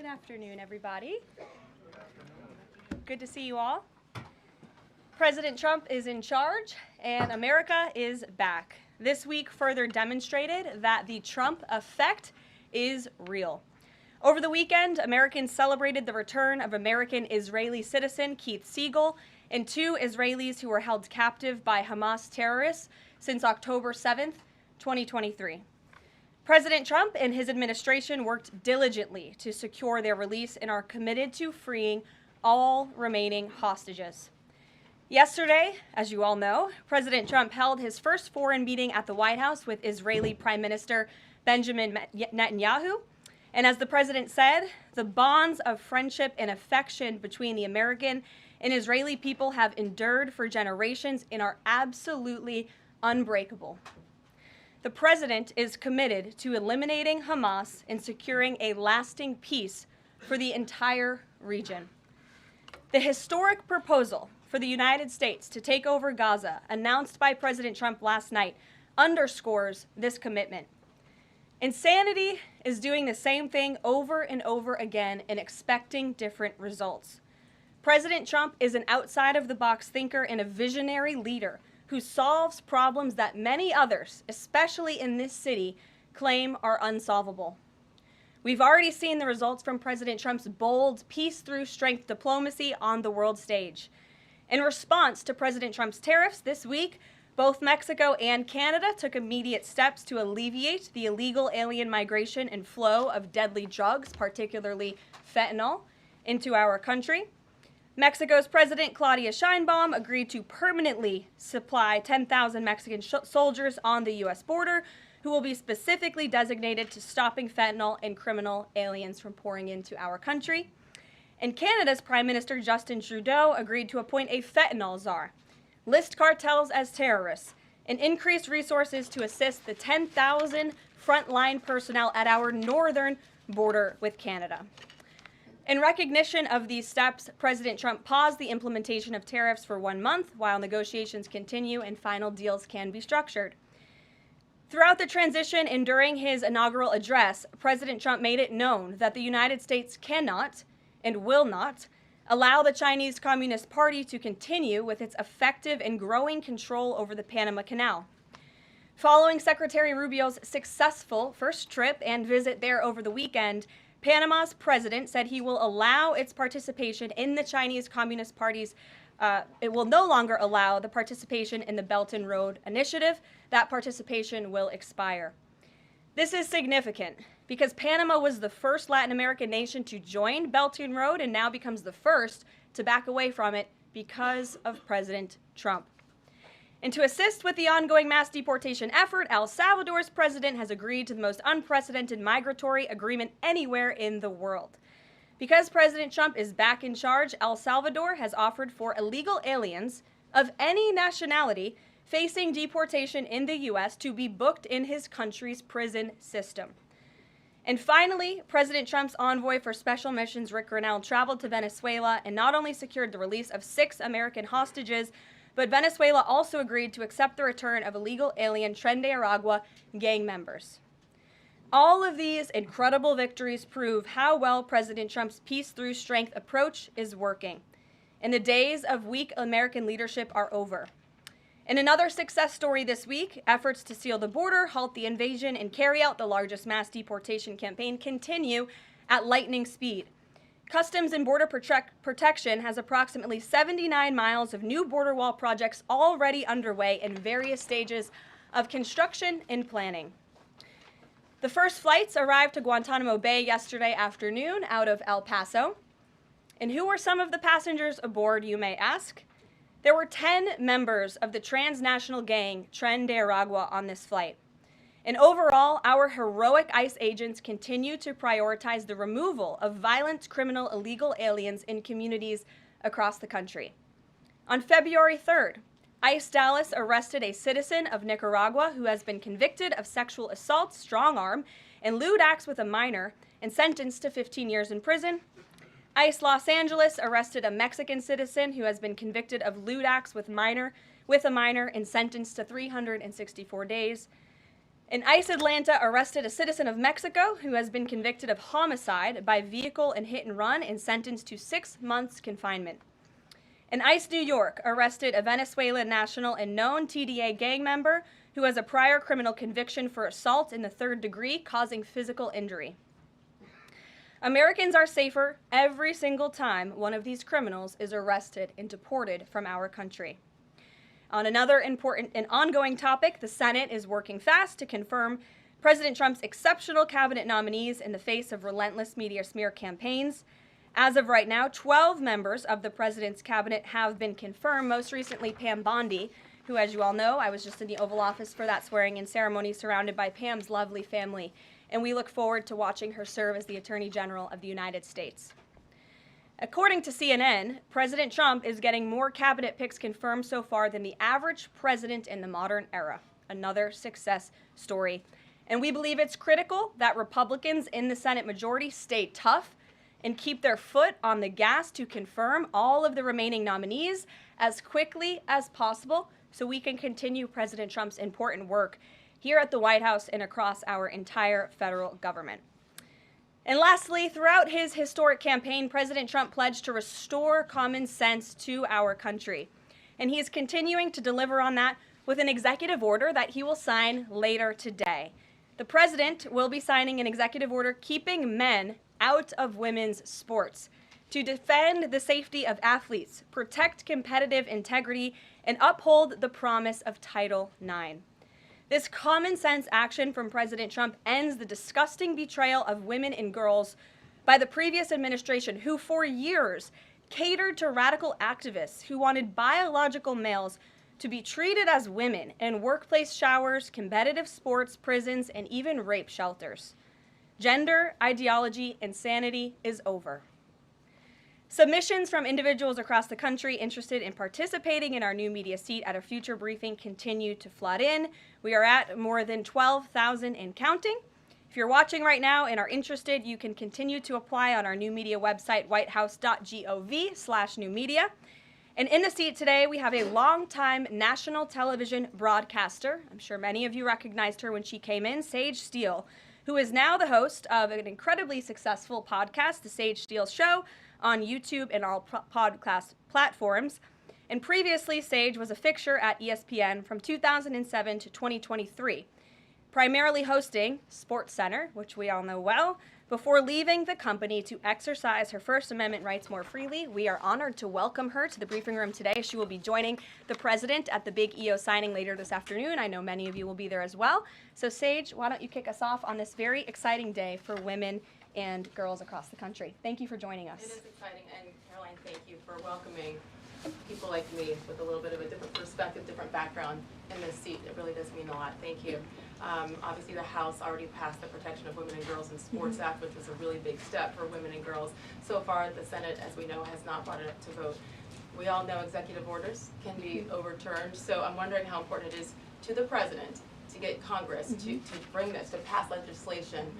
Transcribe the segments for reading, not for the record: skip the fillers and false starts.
afternoon, everybody. Good to see you all. President Trump is in charge, and America is back. This week further demonstrated that the Trump effect is real. Over the weekend, Americans celebrated the return of American-Israeli citizen Keith Siegel and two Israelis who were held captive by Hamas terrorists since October 7th, 2023. President Trump and his administration worked diligently to secure their release and are committed to freeing all remaining hostages. Yesterday, as you all know, President Trump held his first foreign meeting at the White House with Israeli Prime Minister Benjamin Netanyahu. And as the president said, the bonds of friendship and affection between the American and Israeli people have endured for generations and are absolutely unbreakable. The president is committed to eliminating Hamas and securing a lasting peace for the entire region. The historic proposal for the United States to take over Gaza, announced by President Trump last night, underscores this commitment. Insanity is doing the same thing over and over again and expecting different results. President Trump is an outside-of-the-box thinker and a visionary leader who solves problems that many others, especially in this city, claim are unsolvable. We've already seen the results from President Trump's bold peace-through-strength diplomacy on the world stage. In response to President Trump's tariffs this week, both Mexico and Canada took immediate steps to alleviate the illegal alien migration and flow of deadly drugs, particularly fentanyl, into our country. Mexico's President Claudia Sheinbaum agreed to permanently supply 10,000 Mexican soldiers on the U.S. border who will be specifically designated to stopping fentanyl and criminal aliens from pouring into our country. And Canada's Prime Minister Justin Trudeau agreed to appoint a fentanyl czar, list cartels as terrorists, and increase resources to assist the 10,000 frontline personnel at our northern border with Canada. In recognition of these steps, President Trump paused the implementation of tariffs for 1 month while negotiations continue and final deals can be structured. Throughout the transition and during his inaugural address, President Trump made it known that the United States cannot and will not allow the Chinese Communist Party to continue with its effective and growing control over the Panama Canal. Following Secretary Rubio's successful first trip and visit there over the weekend, Panama's president said he will allow its participation in the Chinese Communist Party's, it will no longer allow the participation in the Belt and Road Initiative. That participation will expire. This is significant because Panama was the first Latin American nation to join Belt and Road and now becomes the first to back away from it because of President Trump. And to assist with the ongoing mass deportation effort, El Salvador's president has agreed to the most unprecedented migratory agreement anywhere in the world. Because President Trump is back in charge, El Salvador has offered for illegal aliens of any nationality facing deportation in the U.S. to be booked in his country's prison system. And finally, President Trump's envoy for special missions, Rick Grenell, traveled to Venezuela and not only secured the release of 6 American hostages, but Venezuela also agreed to accept the return of illegal alien Tren de Aragua gang members. All of these incredible victories prove how well President Trump's peace-through-strength approach is working. And the days of weak American leadership are over. In another success story this week, efforts to seal the border, halt the invasion, and carry out the largest mass deportation campaign continue at lightning speed. Customs and Border Protection has approximately 79 miles of new border wall projects already underway in various stages of construction and planning. The first flights arrived to Guantanamo Bay yesterday afternoon out of El Paso. And who were some of the passengers aboard, you may ask? There were 10 members of the transnational gang Tren de Aragua on this flight. And overall, our heroic ICE agents continue to prioritize the removal of violent, criminal, illegal aliens in communities across the country. On February 3rd, ICE Dallas arrested a citizen of Nicaragua who has been convicted of sexual assault, strong arm, and lewd acts with a minor and sentenced to 15 years in prison. ICE Los Angeles arrested a Mexican citizen who has been convicted of lewd acts with a minor and sentenced to 364 days. And ICE Atlanta arrested a citizen of Mexico who has been convicted of homicide by vehicle and hit and run and sentenced to 6 months confinement. And ICE New York arrested a Venezuelan national and known TDA gang member who has a prior criminal conviction for assault in the 3rd degree causing physical injury. Americans are safer every single time one of these criminals is arrested and deported from our country. On another important and ongoing topic, the Senate is working fast to confirm President Trump's exceptional cabinet nominees in the face of relentless media smear campaigns. As of right now, 12 members of the president's cabinet have been confirmed, most recently Pam Bondi, who, as you all know, I was just in the Oval Office for that swearing-in ceremony surrounded by Pam's lovely family, and we look forward to watching her serve as the Attorney General of the United States. According to CNN, President Trump is getting more cabinet picks confirmed so far than the average president in the modern era. Another success story. And we believe it's critical that Republicans in the Senate majority stay tough and keep their foot on the gas to confirm all of the remaining nominees as quickly as possible so we can continue President Trump's important work here at the White House and across our entire federal government. And lastly, throughout his historic campaign, President Trump pledged to restore common sense to our country. And he is continuing to deliver on that with an executive order that he will sign later today. The president will be signing an executive order keeping men out of women's sports to defend the safety of athletes, protect competitive integrity, and uphold the promise of Title IX. This common sense action from President Trump ends the disgusting betrayal of women and girls by the previous administration, who for years catered to radical activists who wanted biological males to be treated as women in workplace showers, competitive sports, prisons, and even rape shelters. Gender ideology insanity is over. Submissions from individuals across the country interested in participating in our new media seat at a future briefing continue to flood in. We are at more than 12,000 and counting. If you're watching right now and are interested, you can continue to apply on our new media website, whitehouse.gov/newmedia. And in the seat today, we have a longtime national television broadcaster. I'm sure many of you recognized her when she came in, Sage Steele, who is now the host of an incredibly successful podcast, The Sage Steele Show, on YouTube and all podcast platforms. And previously, Sage was a fixture at ESPN from 2007 to 2023, primarily hosting SportsCenter, which we all know well, before leaving the company to exercise her First Amendment rights more freely. We are honored to welcome her to the briefing room today. She will be joining the president at the big EO signing later this afternoon. I know many of you will be there as well. So Sage, why don't you kick us off on this very exciting day for women and girls across the country. Thank you for joining us. It is exciting, and Karoline, thank you for welcoming people like me with a little bit of a different perspective, different background in this seat. It really does mean a lot. Thank you. Obviously, the House already passed the Protection of Women and Girls in Sports Act, which was a really big step for women and girls. So far, the Senate, as we know, has not brought it up to vote. We all know executive orders can be overturned, so I'm wondering how important it is to the president to get Congress to bring this, to pass legislation.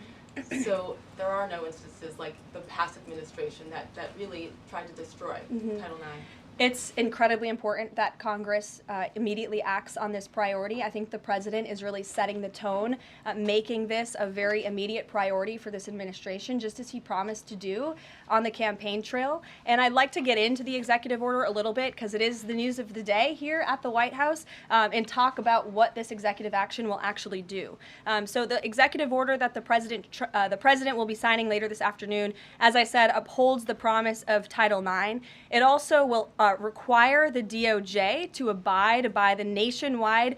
So there are no instances like the past administration that really tried to destroy Title IX. It's incredibly important that Congress immediately acts on this priority. I think the president is really setting the tone, making this a very immediate priority for this administration, just as he promised to do on the campaign trail. And I'd like to get into the executive order a little bit, because it is the news of the day here at the White House, and talk about what this executive action will actually do. So the executive order that the president will be signing later this afternoon, as I said, upholds the promise of Title IX. It also will require the DOJ to abide by the nationwide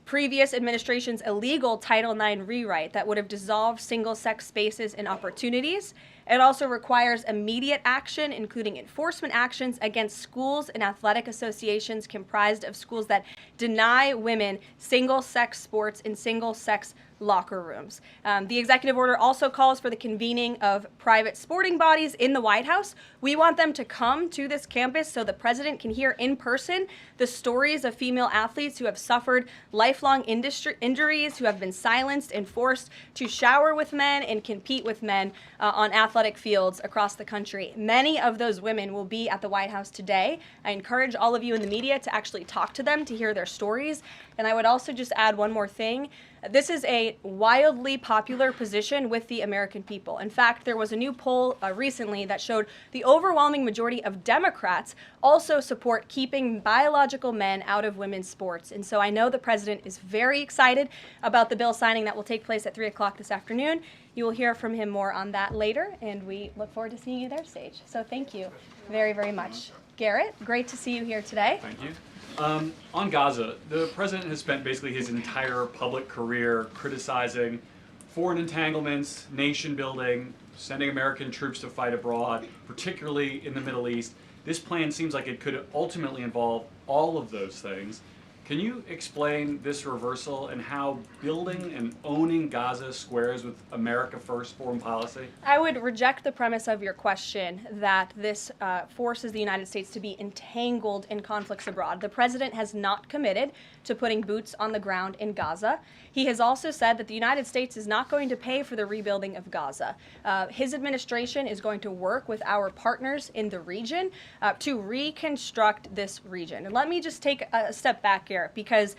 previous administration's illegal Title IX rewrite that would have dissolved single-sex spaces and opportunities. It also requires immediate action, including enforcement actions against schools and athletic associations comprised of schools that deny women single-sex sports in single-sex locker rooms. The executive order also calls for the convening of private sporting bodies in the White House. We want them to come to this campus so the president can hear in person the stories of female athletes who have suffered lifelong injuries, who have been silenced and forced to shower with men and compete with men on athletic fields across the country. Many of those women will be at the White House today. I encourage all of you in the media to actually talk to them, to hear their stories. And I would also just add one more thing. This is a wildly popular position with the American people. In fact, there was a new poll recently that showed the overwhelming majority of Democrats also support keeping biological men out of women's sports. And so I know the president is very excited about the bill signing that will take place at 3 o'clock this afternoon. You will hear from him more on that later, and we look forward to seeing you there, Sage. So thank you very, very much. Garrett, great to see you here today. Thank you. On Gaza, the president has spent basically his entire public career criticizing foreign entanglements, nation building, sending American troops to fight abroad, particularly in the Middle East. This plan seems like it could ultimately involve all of those things. Can you explain this reversal and how building and owning Gaza squares with America First foreign policy? I would reject the premise of your question that this forces the United States to be entangled in conflicts abroad. The president has not committed to putting boots on the ground in Gaza. He has also said that the United States is not going to pay for the rebuilding of Gaza. His administration is going to work with our partners in the region to reconstruct this region. And let me just take a step back here, because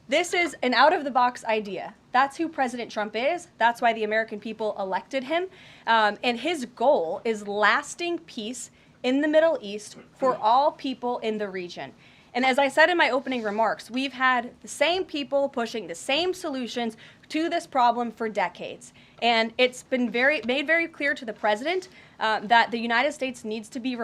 this is an out-of-the-box idea. That's who President Trump is. That's why the American people elected him. And his goal is lasting peace in the Middle East for all people in the region. And as I said in my opening remarks, we've had the same people pushing the same solutions to this problem for decades. And it's been made very clear to the president that the United States needs to be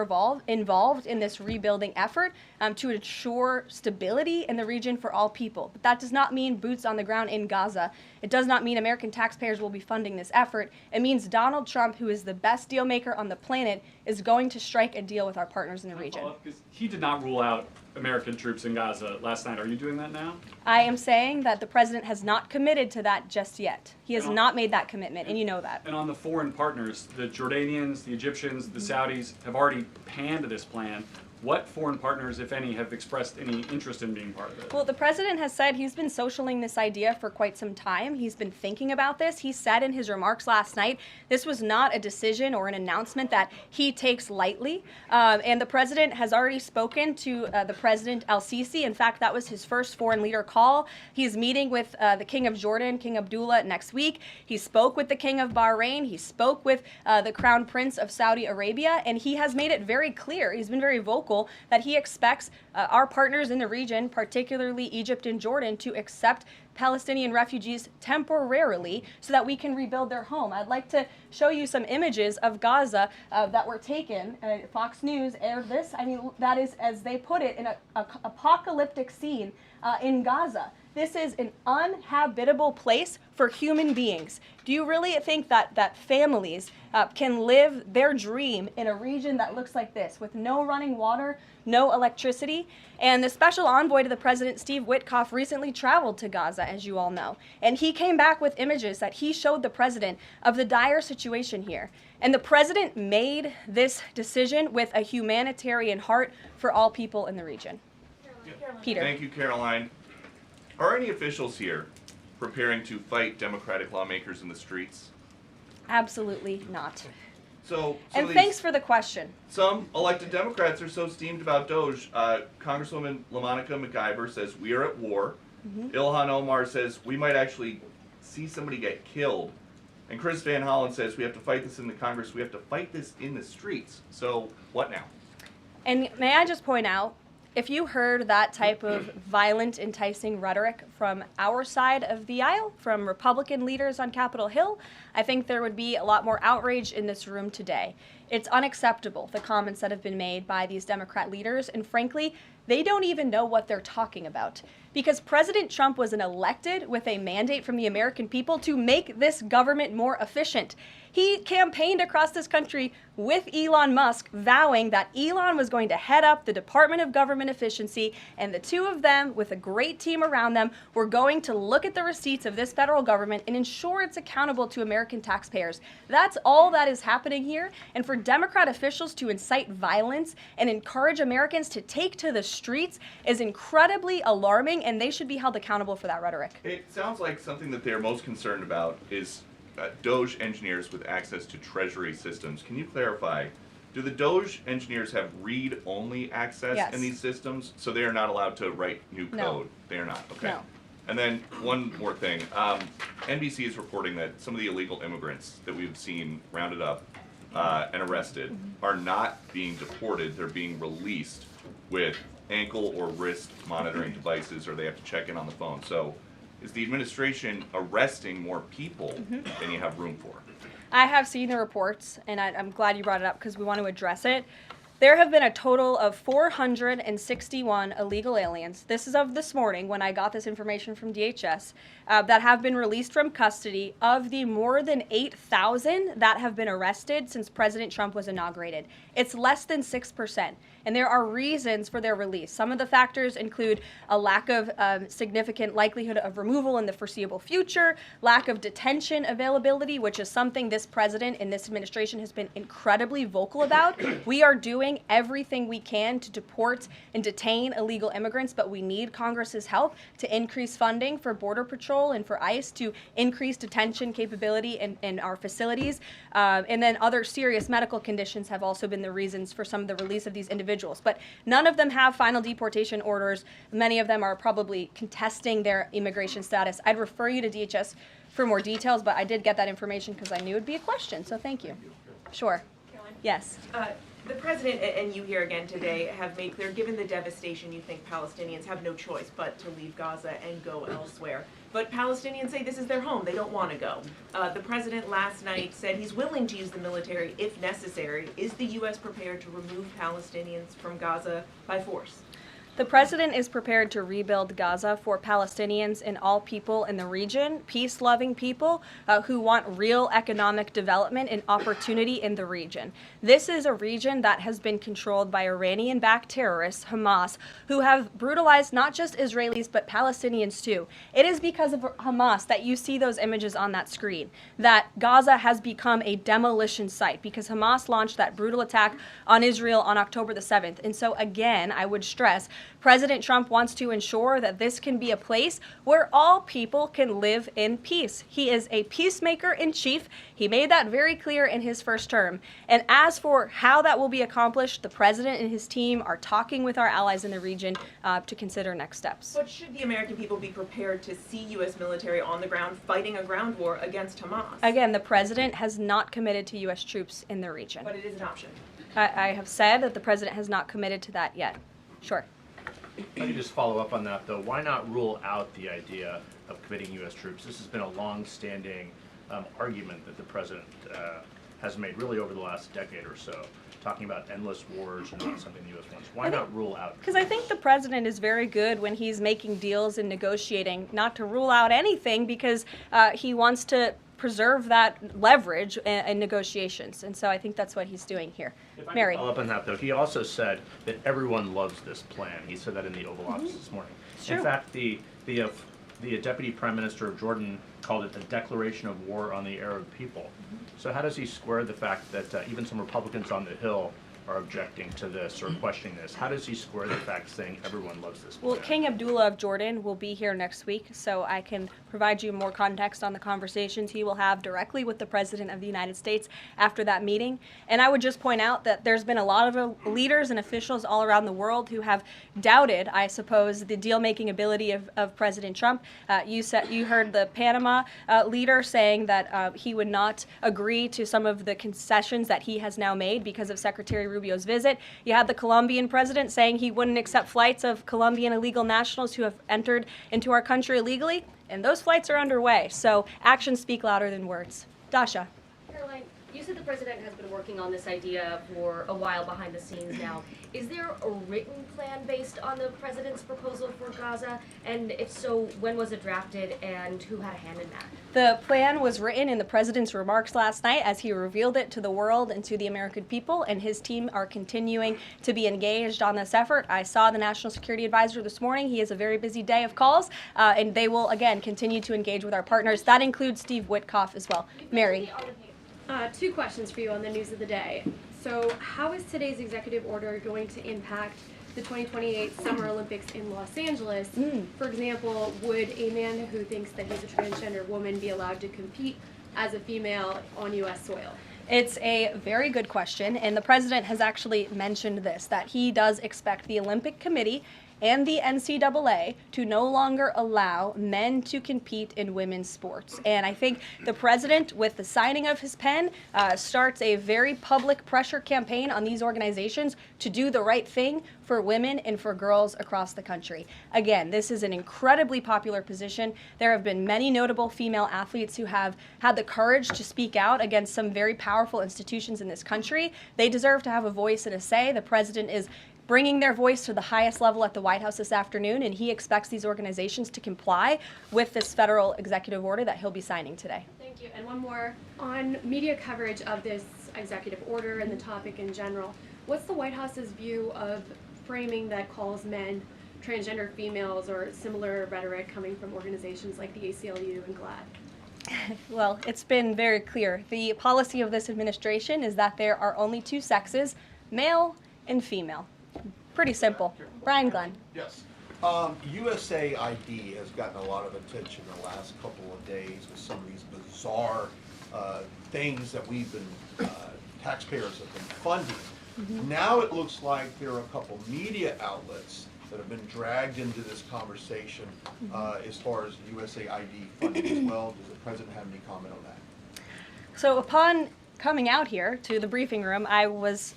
involved in this rebuilding effort to ensure stability in the region for all people. But that does not mean boots on the ground in Gaza. It does not mean American taxpayers will be funding this effort. It means Donald Trump, who is the best deal maker on the planet, is going to strike a deal with our partners in the region. He did not rule out American troops in Gaza last night. Are you doing that now? I am saying that the president has not committed to that just yet. He has not made that commitment, and you know that. And on the foreign partners, the Jordanians, the Egyptians, the Saudis have already panned this plan. What foreign partners, if any, have expressed any interest in being part of it? Well, the president has said he's been socialing this idea for quite some time. He's been thinking about this. He said in his remarks last night, this was not a decision or an announcement that he takes lightly. And the president has already spoken to the President al-Sisi. In fact, that was his first foreign leader call. He's meeting with the King of Jordan, King Abdullah, next week. He spoke with the King of Bahrain. He spoke with the Crown Prince of Saudi Arabia. And he has made it very clear, he's been very vocal, that he expects our partners in the region, particularly Egypt and Jordan, to accept Palestinian refugees temporarily so that we can rebuild their home. I'd like to show you some images of Gaza that were taken. Fox News aired this. I mean, that is, as they put it, an apocalyptic scene in Gaza. This is an uninhabitable place for human beings. Do you really think that families can live their dream in a region that looks like this, with no running water, no electricity? And the special envoy to the president, Steve Witkoff, recently traveled to Gaza, as you all know. And he came back with images that he showed the president of the dire situation here. And the president made this decision with a humanitarian heart for all people in the region. Peter. Thank you, Caroline. Are any officials here preparing to fight Democratic lawmakers in the streets? Absolutely not. So And thanks for the question. Some elected Democrats are so steamed about Doge. Congresswoman LaMonica McIver says we are at war. Ilhan Omar says we might actually see somebody get killed. And Chris Van Hollen says we have to fight this in the Congress. We have to fight this in the streets. So what now? And may I just point out, if you heard that type of violent, enticing rhetoric from our side of the aisle, from Republican leaders on Capitol Hill, I think there would be a lot more outrage in this room today. It's unacceptable, the comments that have been made by these Democrat leaders, and frankly, they don't even know what they're talking about. Because President Trump was elected with a mandate from the American people to make this government more efficient. He campaigned across this country with Elon Musk, vowing that Elon was going to head up the Department of Government Efficiency, and the two of them, with a great team around them, were going to look at the receipts of this federal government and ensure it's accountable to American taxpayers. That's all that is happening here. And for Democrat officials to incite violence and encourage Americans to take to the streets is incredibly alarming, and they should be held accountable for that rhetoric. It sounds like something that they're most concerned about is Doge engineers with access to Treasury systems. Can you clarify, do the Doge engineers have read-only access in these systems, so they are not allowed to write new code? No. They are not, okay. No. And then one more thing. NBC is reporting that some of the illegal immigrants that we've seen rounded up and arrested are not being deported. They're being released with ankle or wrist monitoring devices, or they have to check in on the phone. So is the administration arresting more people than you have room for? I have seen the reports, and I'm glad you brought it up because we want to address it. There have been a total of 461 illegal aliens. This is of this morning when I got this information from DHS that have been released from custody of the more than 8,000 that have been arrested since President Trump was inaugurated. It's less than 6%. And there are reasons for their release. Some of the factors include a lack of significant likelihood of removal in the foreseeable future, lack of detention availability, which is something this president and this administration has been incredibly vocal about. We are doing everything we can to deport and detain illegal immigrants, but we need Congress's help to increase funding for Border Patrol and for ICE to increase detention capability in our facilities. And then other serious medical conditions have also been the reasons for some of the release of these individuals. But none of them have final deportation orders. Many of them are probably contesting their immigration status. I'd refer you to DHS for more details, but I did get that information because I knew it'd be a question, so thank you. Sure. Karoline? Yes. The president and you here again today have made clear, given the devastation, you think Palestinians have no choice but to leave Gaza and go elsewhere. But Palestinians say this is their home. They don't want to go. The president last night said he's willing to use the military if necessary. Is the U.S. prepared to remove Palestinians from Gaza by force? The president is prepared to rebuild Gaza for Palestinians and all people in the region, peace-loving people who want real economic development and opportunity in the region. This is a region that has been controlled by Iranian-backed terrorists, Hamas, who have brutalized not just Israelis but Palestinians too. It is because of Hamas that you see those images on that screen, that Gaza has become a demolition site because Hamas launched that brutal attack on Israel on October the 7th. And so again, I would stress, President Trump wants to ensure that this can be a place where all people can live in peace. He is a peacemaker in chief. He made that very clear in his first term. And as for how that will be accomplished, the president and his team are talking with our allies in the region to consider next steps. But should the American people be prepared to see U.S. military on the ground fighting a ground war against Hamas? Again, the president has not committed to U.S. troops in the region. But it is an option. I have said that the president has not committed to that yet. Sure. If I could just follow up on that, though, why not rule out the idea of committing U.S. troops? This has been a long-standing argument that the president has made really over the last decade or so, talking about endless wars and not something the U.S. wants. Why not rule out? Because I think the president is very good when he's making deals and negotiating not to rule out anything because he wants to preserve that leverage in negotiations. And so I think that's what he's doing here. If I Mary. could follow up on that, though, he also said that everyone loves this plan. He said that in the Oval Office this morning. Sure. In fact, the Deputy Prime Minister of Jordan called it a declaration of war on the Arab people. So how does he square the fact that even some Republicans on the Hill are objecting to this or questioning this? How does he square the fact saying everyone loves this plan? Well, King Abdullah of Jordan will be here next week, so I can provide you more context on the conversations he will have directly with the President of the United States after that meeting. And I would just point out that there's been a lot of leaders and officials all around the world who have doubted, I suppose, the deal-making ability of President Trump. You heard the Panama leader saying that he would not agree to some of the concessions that he has now made because of Secretary Rubio's visit. You had the Colombian president saying he wouldn't accept flights of Colombian illegal nationals who have entered into our country illegally, and those flights are underway. So actions speak louder than words. Dasha. Karoline, you said the president has been working on this idea for a while behind the scenes now. Is there a written plan based on the president's proposal for Gaza? And if so, when was it drafted and who had a hand in that? The plan was written in the president's remarks last night as he revealed it to the world and to the American people, and his team are continuing to be engaged on this effort. I saw the National Security Advisor this morning. He has a very busy day of calls, and they will, again, continue to engage with our partners. That includes Steve Witkoff as well. Mary. Two questions for you on the news of the day. So how is today's executive order going to impact the 2028 Summer Olympics in Los Angeles? For example, would a man who thinks that he's a transgender woman be allowed to compete as a female on U.S. soil? It's a very good question, and the president has actually mentioned this, that he does expect the Olympic Committee and the NCAA to no longer allow men to compete in women's sports. And I think the president, with the signing of his pen, starts a very public pressure campaign on these organizations to do the right thing for women and for girls across the country. Again, this is an incredibly popular position. There have been many notable female athletes who have had the courage to speak out against some very powerful institutions in this country. They deserve to have a voice and a say. The president is bringing their voice to the highest level at the White House this afternoon, and he expects these organizations to comply with this federal executive order that he'll be signing today. Thank you. And one more on media coverage of this executive order and the topic in general. What's the White House's view of framing that calls men transgender females or similar rhetoric coming from organizations like the ACLU and GLAAD? Well, it's been very clear. The policy of this administration is that there are only two sexes, male and female. Pretty simple. Brian Glenn. Yes. USAID has gotten a lot of attention the last couple of days with some of these bizarre things that we've been, taxpayers have been funding. Mm-hmm. Now it looks like there are a couple media outlets that have been dragged into this conversation as far as USAID funding as well. Does the president have any comment on that? So upon coming out here to the briefing room, I was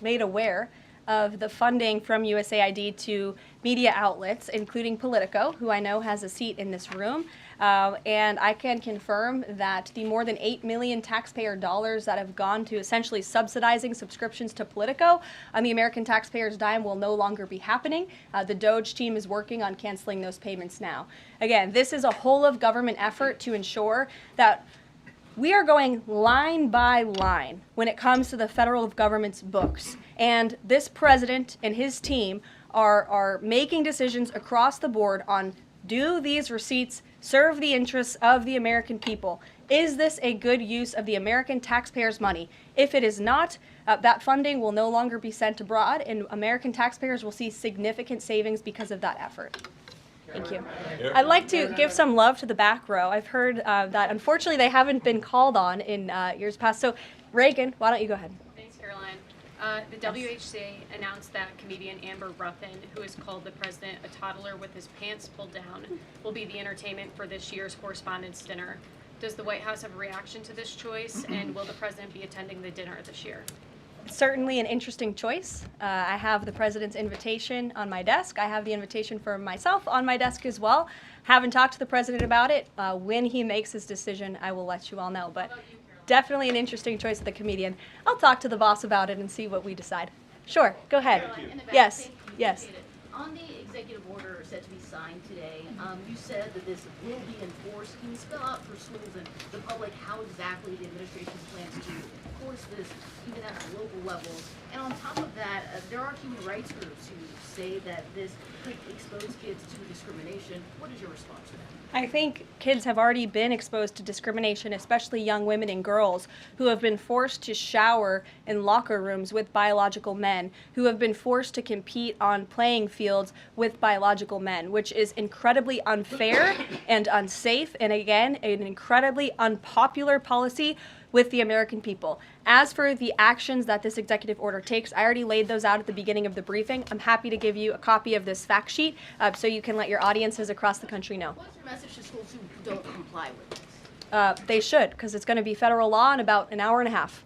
made aware of the funding from USAID to media outlets, including Politico, who I know has a seat in this room. And I can confirm that the more than $8 million taxpayer dollars that have gone to essentially subsidizing subscriptions to Politico on the American taxpayers' dime will no longer be happening. The DOJ team is working on canceling those payments now. Again, this is a whole of government effort to ensure that we are going line by line when it comes to the federal government's books. And this president and his team are making decisions across the board on, do these receipts serve the interests of the American people? Is this a good use of the American taxpayers' money? If it is not, that funding will no longer be sent abroad, and American taxpayers will see significant savings because of that effort. Thank you. I'd like to give some love to the back row. I've heard that unfortunately they haven't been called on in years past. So Reagan, why don't you go ahead? Thanks, Caroline. The WHC announced that comedian Amber Ruffin, who has called the president a toddler with his pants pulled down, will be the entertainment for this year's Correspondents' Dinner. Does the White House have a reaction to this choice, and will the president be attending the dinner this year? Certainly an interesting choice. I have the president's invitation on my desk. I have the invitation for myself on my desk as well. Haven't talked to the president about it. When he makes his decision, I will let you all know. But definitely an interesting choice of the comedian. I'll talk to the boss about it and see what we decide. Sure, go ahead. Yes, yes. On the executive order set to be signed today, you said that this will be enforced. Can you spell out for schools and the public how exactly the administration plans to enforce this, even at the local levels? And on top of that, there are human rights groups who say that this could expose kids to discrimination. What is your response to that? I think kids have already been exposed to discrimination, especially young women and girls who have been forced to shower in locker rooms with biological men, who have been forced to compete on playing fields with biological men, which is incredibly unfair and unsafe, and again, an incredibly unpopular policy with the American people. As for the actions that this executive order takes, I already laid those out at the beginning of the briefing. I'm happy to give you a copy of this fact sheet so you can let your audiences across the country know. What's your message to schools who don't comply with this? They should, because it's going to be federal law in about an hour and a half.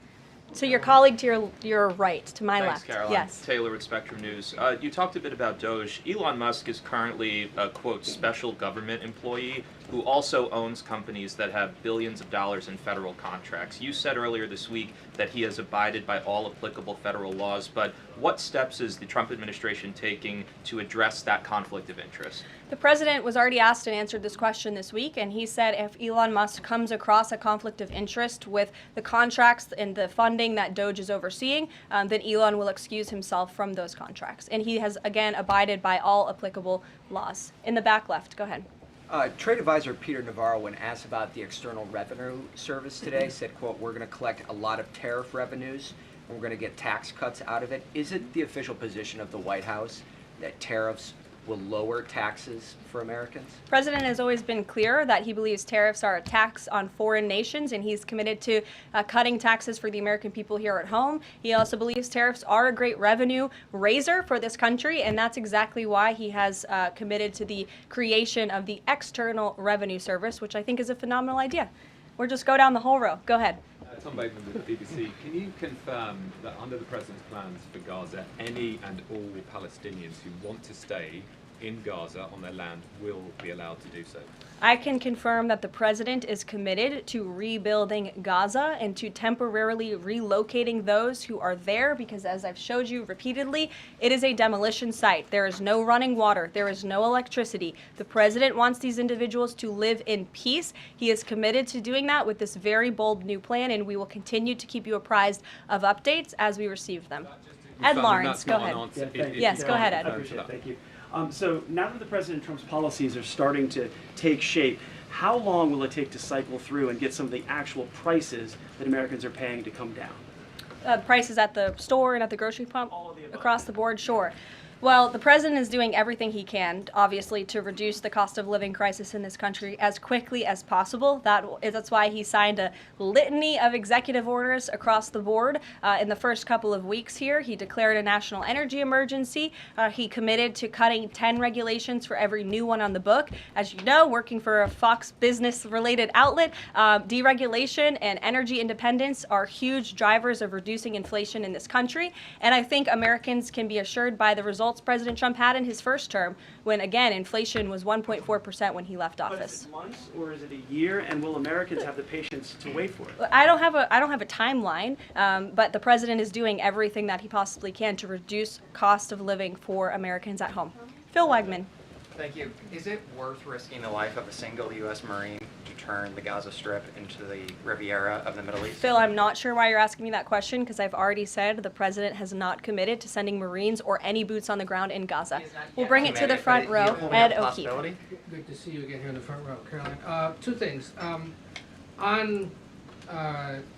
So your colleague to your right, to my Thanks, left. Caroline. Yes. Taylor with Spectrum News. You talked a bit about Doge. Elon Musk is currently a, quote, special government employee who also owns companies that have billions of dollars in federal contracts. You said earlier this week that he has abided by all applicable federal laws, but what steps is the Trump administration taking to address that conflict of interest? The president was already asked and answered this question this week, and he said if Elon Musk comes across a conflict of interest with the contracts and the funding that Doge is overseeing, then Elon will excuse himself from those contracts. And he has, again, abided by all applicable laws. In the back left, go ahead. Trade advisor Peter Navarro, when asked about the External Revenue Service today, said, quote, we're going to collect a lot of tariff revenues, and we're going to get tax cuts out of it. Is it the official position of the White House that tariffs will lower taxes for Americans? The President has always been clear that he believes tariffs are a tax on foreign nations, and he's committed to cutting taxes for the American people here at home. He also believes tariffs are a great revenue raiser for this country, and that's exactly why he has committed to the creation of the External Revenue Service, which I think is a phenomenal idea. We'll just go down the whole row. Go ahead. Tom Bateman with the BBC. Can you confirm that under the President's plans for Gaza, any and all Palestinians who want to stay in Gaza on their land will be allowed to do so? I can confirm that the President is committed to rebuilding Gaza and to temporarily relocating those who are there because, as I've showed you repeatedly, it is a demolition site. There is no running water. There is no electricity. The President wants these individuals to live in peace. He is committed to doing that with this very bold new plan, and we will continue to keep you apprised of updates as we receive them. Ed Lawrence, go ahead. Yes, go ahead, Ed. I appreciate it. Thank you. So now that the President Trump's policies are starting to take shape, how long will it take to cycle through and get some of the actual prices that Americans are paying to come down? Prices at the store and at the grocery pump? Across the board, sure. Well, the President is doing everything he can, obviously, to reduce the cost of living crisis in this country as quickly as possible. That's why he signed a litany of executive orders across the board. In the first couple of weeks here, he declared a national energy emergency. He committed to cutting 10 regulations for every new one on the book. As you know, working for a Fox Business-related outlet, deregulation and energy independence are huge drivers of reducing inflation in this country. And I think Americans can be assured by the results President Trump had in his first term, when again inflation was 1.4% when he left office. But is it months or is it a year? And will Americans have the patience to wait for it? I don't have a timeline, but the President is doing everything that he possibly can to reduce cost of living for Americans at home. Phil Wegman. Thank you. Is it worth risking the life of a single U.S. Marine to turn the Gaza Strip into the Riviera of the Middle East? Phil, I'm not sure why you're asking me that question because I've already said the President has not committed to sending Marines or any boots on the ground in Gaza. We'll bring it to the front row. Ed O'Keefe. Good to see you again here in the front row, Karoline. Two things. On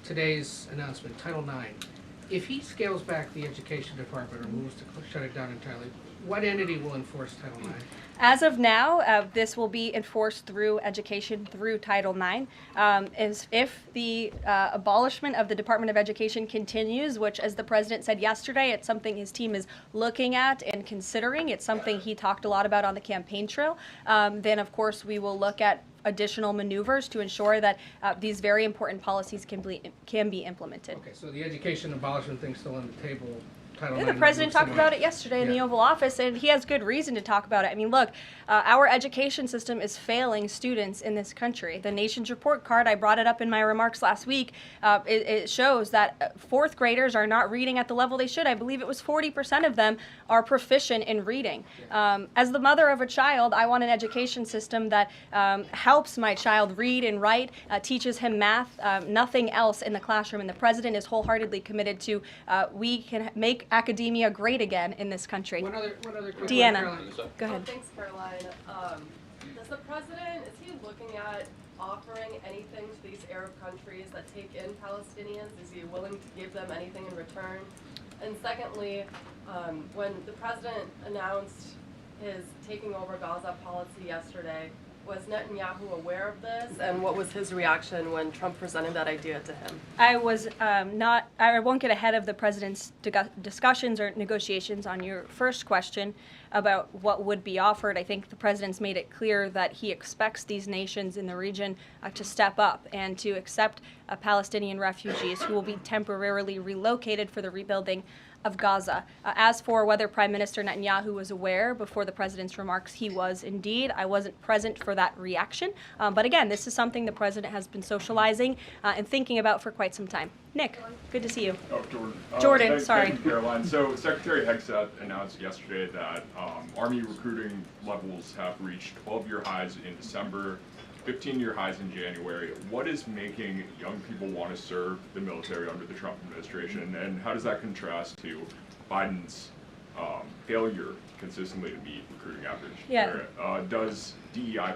today's announcement, Title IX, if he scales back the Education Department or moves to shut it down entirely, what entity will enforce Title IX? As of now, this will be enforced through education, through Title IX. If the abolishment of the Department of Education continues, which, as the President said yesterday, it's something his team is looking at and considering. It's something he talked a lot about on the campaign trail. Then, of course, we will look at additional maneuvers to ensure that these very important policies can be implemented. Okay, so the education abolishment thing's still on the table. Yeah, the President talked about it yesterday in the Oval Office, and he has good reason to talk about it. I mean, look, our education system is failing students in this country. The Nation's Report Card, I brought it up in my remarks last week, it shows that fourth graders are not reading at the level they should. I believe it was 40% of them are proficient in reading. As the mother of a child, I want an education system that helps my child read and write, teaches him math, nothing else in the classroom. And the President is wholeheartedly committed to we can make academia great again in this country. One other quick Deanna, one, go ahead. Thanks, Karoline. Does the President, is he looking at offering anything to these Arab countries that take in Palestinians? Is he willing to give them anything in return? And secondly, when the President announced his taking over Gaza policy yesterday, was Netanyahu aware of this, and what was his reaction when Trump presented that idea to him? I won't get ahead of the President's discussions or negotiations on your first question about what would be offered. I think the President's made it clear that he expects these nations in the region to step up and to accept Palestinian refugees who will be temporarily relocated for the rebuilding of Gaza. As for whether Prime Minister Netanyahu was aware before the President's remarks, he was indeed. I wasn't present for that reaction. But again, this is something the President has been socializing and thinking about for quite some time. Nick, good to see you. Oh, Jordan. Jordan, sorry. Thank you, Caroline. So Secretary Hegseth announced yesterday that Army recruiting levels have reached 12-year highs in December, 15-year highs in January. What is making young people want to serve the military under the Trump administration, and how does that contrast to Biden's failure consistently to meet recruiting average? Yeah. Or, does DEI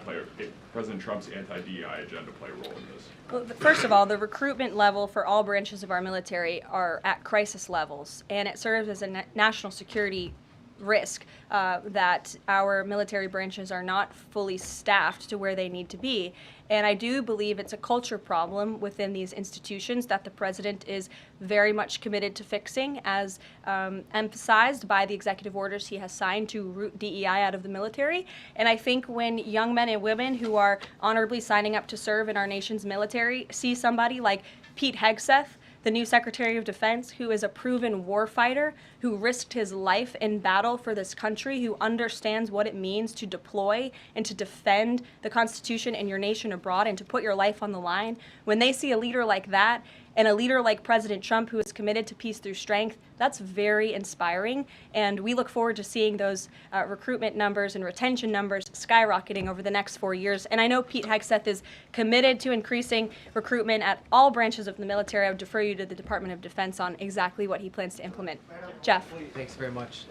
President Trump's anti-DEI agenda play a role in this? Well, first of all, the recruitment level for all branches of our military are at crisis levels, and it serves as a national security risk that our military branches are not fully staffed to where they need to be. And I do believe it's a culture problem within these institutions that the president is very much committed to fixing, as emphasized by the executive orders he has signed to root DEI out of the military. And I think when young men and women who are honorably signing up to serve in our nation's military see somebody like Pete Hegseth, the new Secretary of Defense, who is a proven warfighter, who risked his life in battle for this country, who understands what it means to deploy and to defend the Constitution and your nation abroad and to put your life on the line. When they see a leader like that, and a leader like President Trump, who is committed to peace through strength, that's very inspiring. And we look forward to seeing those recruitment numbers and retention numbers skyrocketing over the next 4 years. And I know Pete Hegseth is committed to increasing recruitment at all branches of the military. I would defer you to the Department of Defense on exactly what he plans to implement. Jeff. Thanks very much.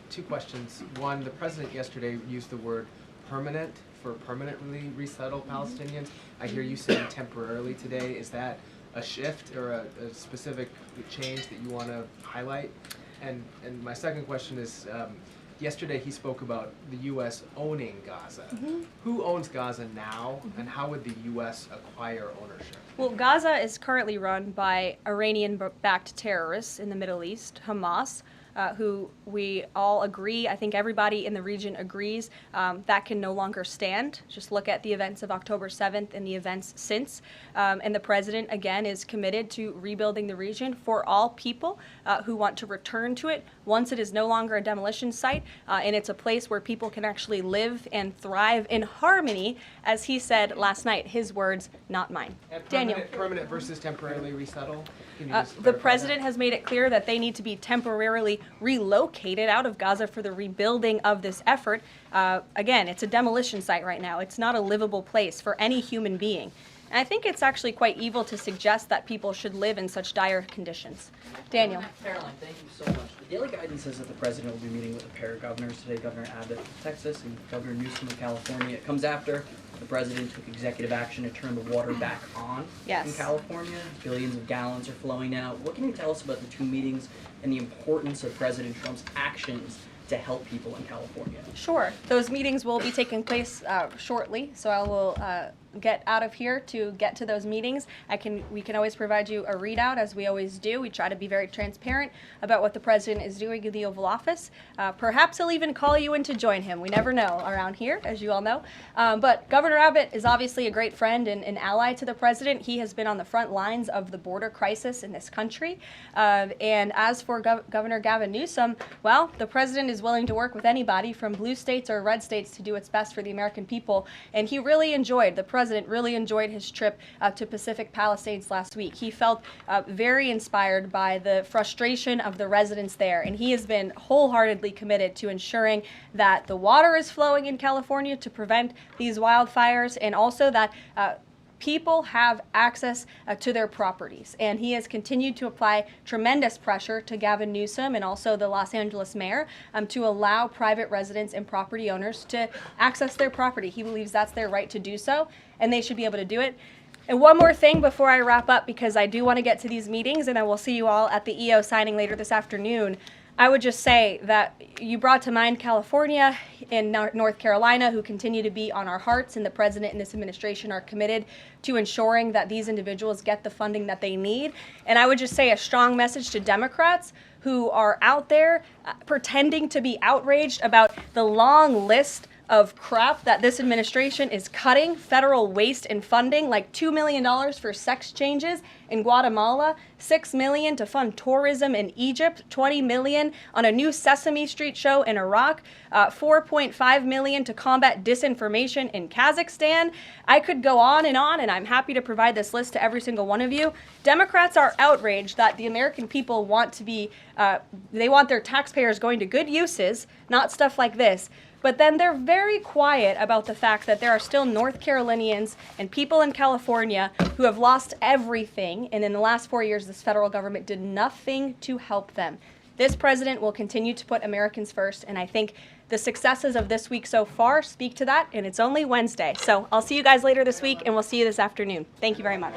Two questions. One, the president yesterday used the word permanent for permanently resettle Palestinians. I hear you saying temporarily today. Is that a shift or a specific change that you want to highlight? And my second question is, yesterday he spoke about the U.S. owning Gaza. Who owns Gaza now, and how would the U.S. acquire ownership? Well, Gaza is currently run by Iranian-backed terrorists in the Middle East, Hamas, who we all agree, I think everybody in the region agrees, that can no longer stand. Just look at the events of October 7th and the events since. And the president, again, is committed to rebuilding the region for all people who want to return to it once it is no longer a demolition site, and it's a place where people can actually live and thrive in harmony, as he said last night, his words, not mine. Daniel. Permanent versus temporarily resettle? The president has made it clear that they need to be temporarily relocated out of Gaza for the rebuilding of this effort. Again, it's a demolition site right now. It's not a livable place for any human being. And I think it's actually quite evil to suggest that people should live in such dire conditions. Daniel. Karoline, thank you so much. The Daily Guidance says that the president will be meeting with a pair of governors today, Governor Abbott of Texas and Governor Newsom of California. It comes after the president took executive action to turn the water back on in California. Billions of gallons are flowing out. What can you tell us about the two meetings and the importance of President Trump's actions to help people in California? Sure. Those meetings will be taking place shortly, so I will get out of here to get to those meetings. We can always provide you a readout, as we always do. We try to be very transparent about what the president is doing in the Oval Office. Perhaps he'll even call you in to join him. We never know around here, as you all know. But Governor Abbott is obviously a great friend and an ally to the president. He has been on the front lines of the border crisis in this country. And as for Governor Gavin Newsom, well, the president is willing to work with anybody from blue states or red states to do what's best for the American people. And he really enjoyed, the president really enjoyed his trip to Pacific Palisades last week. He felt very inspired by the frustration of the residents there, and he has been wholeheartedly committed to ensuring that the water is flowing in California to prevent these wildfires, and also that people have access to their properties. And he has continued to apply tremendous pressure to Gavin Newsom and also the Los Angeles mayor to allow private residents and property owners to access their property. He believes that's their right to do so, and they should be able to do it. And one more thing before I wrap up, because I do want to get to these meetings, and I will see you all at the EO signing later this afternoon. I would just say that you brought to mind California and North Carolina, who continue to be on our hearts, and the president and this administration are committed to ensuring that these individuals get the funding that they need. And I would just say a strong message to Democrats who are out there pretending to be outraged about the long list of crap that this administration is cutting, federal waste and funding, like $2 million for sex changes in Guatemala, $6 million to fund tourism in Egypt, $20 million on a new Sesame Street show in Iraq, $4.5 million to combat disinformation in Kazakhstan. I could go on, and I'm happy to provide this list to every single one of you. Democrats are outraged that the American people want to be, they want their taxpayers going to good uses, not stuff like this. But then they're very quiet about the fact that there are still North Carolinians and people in California who have lost everything, and in the last 4 years, this federal government did nothing to help them. This president will continue to put Americans first, and I think the successes of this week so far speak to that, and it's only Wednesday. So I'll see you guys later this week, and we'll see you this afternoon. Thank you very much.